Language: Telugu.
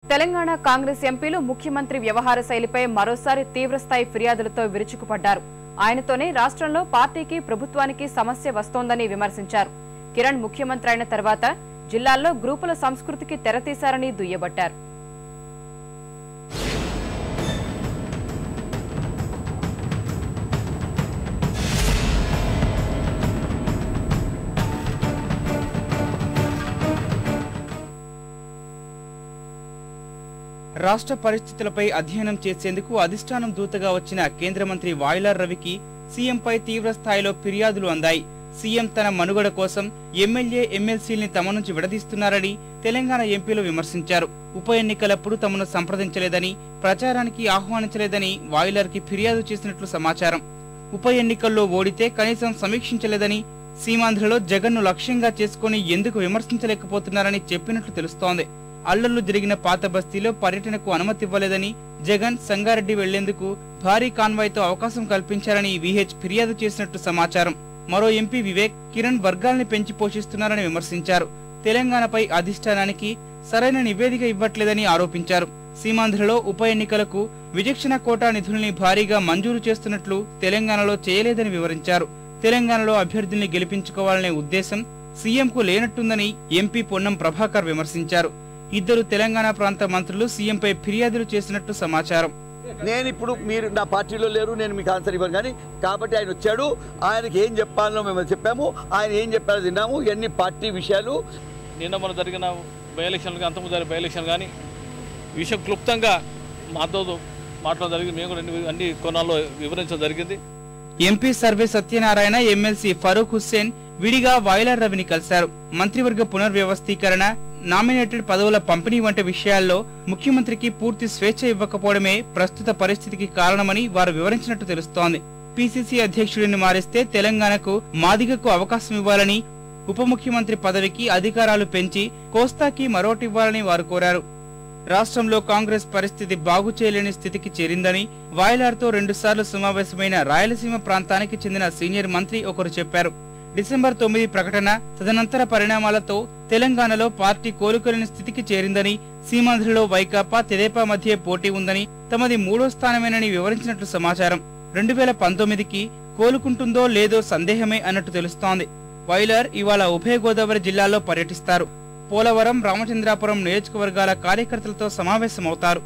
తెలంగాణ కాంగ్రెస్ ఎంపీలు ముఖ్యమంత్రి వ్యవహార శైలిపై మరోసారి తీవ్రస్థాయి ఫిర్యాదులతో విరుచుకుపడ్డారు. ఆయనతోనే రాష్ట్రంలో పార్టీకి ప్రభుత్వానికి సమస్య వస్తోందని విమర్శించారు. కిరణ్ ముఖ్యమంత్రి అయిన తర్వాత జిల్లాల్లో గ్రూపుల సంస్కృతికి తెరతీశారని దుయ్యబట్టారు. రాష్ట్ర పరిస్థితులపై అధ్యయనం చేసేందుకు అధిష్టానం దూతగా వచ్చిన కేంద్ర మంత్రి వాయులార్ రవికి సీఎంపై తీవ్ర స్థాయిలో ఫిర్యాదులు అందాయి. సీఎం తన మనుగడ కోసం ఎమ్మెల్యే ఎమ్మెల్సీల్ని తమ నుంచి విడదీస్తున్నారని తెలంగాణ ఎంపీలు విమర్శించారు. ఉప ఎన్నికలప్పుడు తమను సంప్రదించలేదని, ప్రచారానికి ఆహ్వానించలేదని వాయులార్కి ఫిర్యాదు చేసినట్లు సమాచారం. ఉప ఎన్నికల్లో ఓడితే కనీసం సమీక్షించలేదని, సీమాంధ్రలో జగన్ను లక్ష్యంగా చేసుకుని ఎందుకు విమర్శించలేకపోతున్నారని చెప్పినట్లు తెలుస్తోంది. అల్లర్లు జరిగిన పాత బస్తీలో పర్యటనకు అనుమతి ఇవ్వలేదని, జగన్ సంగారెడ్డి వెళ్లేందుకు భారీ కాన్వాయ్తో అవకాశం కల్పించారని విహెచ్ ఫిర్యాదు చేసినట్టు సమాచారం. మరో ఎంపీ వివేక్ కిరణ్ వర్గాల్ని పెంచి పోషిస్తున్నారని విమర్శించారు. తెలంగాణపై అధిష్టానానికి సరైన నివేదిక ఇవ్వట్లేదని ఆరోపించారు. సీమాంధ్రలో ఉప ఎన్నికలకు విచక్షణ కోటా నిధుల్ని భారీగా మంజూరు చేస్తున్నట్లు తెలంగాణలో చేయలేదని వివరించారు. తెలంగాణలో అభ్యర్థుల్ని గెలిపించుకోవాలనే ఉద్దేశం సీఎంకు లేనట్టుందని ఎంపీ పొన్నం ప్రభాకర్ విమర్శించారు. ఇద్దరు తెలంగాణ ప్రాంత మంత్రులు సీఎంపై ఫిర్యాదులు చేసినట్టు సమాచారం. నేను ఇప్పుడు మీరు నా పార్టీలో లేరు, నేను మీకు ఆన్సర్ ఇవ్వను. కానీ కాబట్టి ఆయన వచ్చాడు, ఆయనకి ఏం చెప్పాలో మేము చెప్పాము, ఆయన ఏం చెప్పాలో తిన్నాము. ఇవన్నీ పార్టీ విషయాలు. నిన్న మన జరిగిన బై ఎలక్షన్ కానీ అంతకుముందు జరిగిన బై ఎలక్షన్ కానీ విషయం క్లుప్తంగా మాతో మాట్లాడడం జరిగింది. మేము కూడా అన్ని కోణాల్లో వివరించడం జరిగింది. MP survey Satyanarayana, MLC Farooq Hussain విడిగా వాయులార్ రవిని కలిశారు. మంత్రివర్గ పునర్వ్యవస్థీకరణ, నామినేటెడ్ పదవుల పంపిణీ వంటి విషయాల్లో ముఖ్యమంత్రికి పూర్తి స్వేచ్ఛ ఇవ్వకపోవడమే ప్రస్తుత పరిస్థితికి కారణమని వారు వివరించినట్టు తెలుస్తోంది. పీసీసీ అధ్యక్షుడిని మారిస్తే తెలంగాణకు మాదిగకు అవకాశం ఇవ్వాలని, ఉప ముఖ్యమంత్రి పదవికి అధికారాలు పెంచి కోస్తాకి మరోటివ్వాలని వారు కోరారు. రాష్ట్రంలో కాంగ్రెస్ పరిస్థితి బాగు చేయలేని స్థితికి చేరిందని వాయులార్తో 2 సార్లు సమావేశమైన రాయలసీమ ప్రాంతానికి చెందిన సీనియర్ మంత్రి ఒకరు చెప్పారు. డిసెంబర్ 9 ప్రకటన, తదనంతర పరిణామాలతో తెలంగాణలో పార్టీ కోలుకోలేని స్థితికి చేరిందని, సీమాంధ్రలో వైకాపా, తెదేపా మధ్య పోటీ ఉందని, తమది 3వ స్థానమేనని వివరించినట్లు సమాచారం. 2019కి కోలుకుంటుందో లేదో సందేహమే అన్నట్టు తెలుస్తోంది. వాయులార్ ఇవాళ ఉభయ గోదావరి జిల్లాల్లో పర్యటిస్తారు. పోలవరం, రామచంద్రాపురం నియోజకవర్గాల కార్యకర్తలతో సమావేశమవుతారు.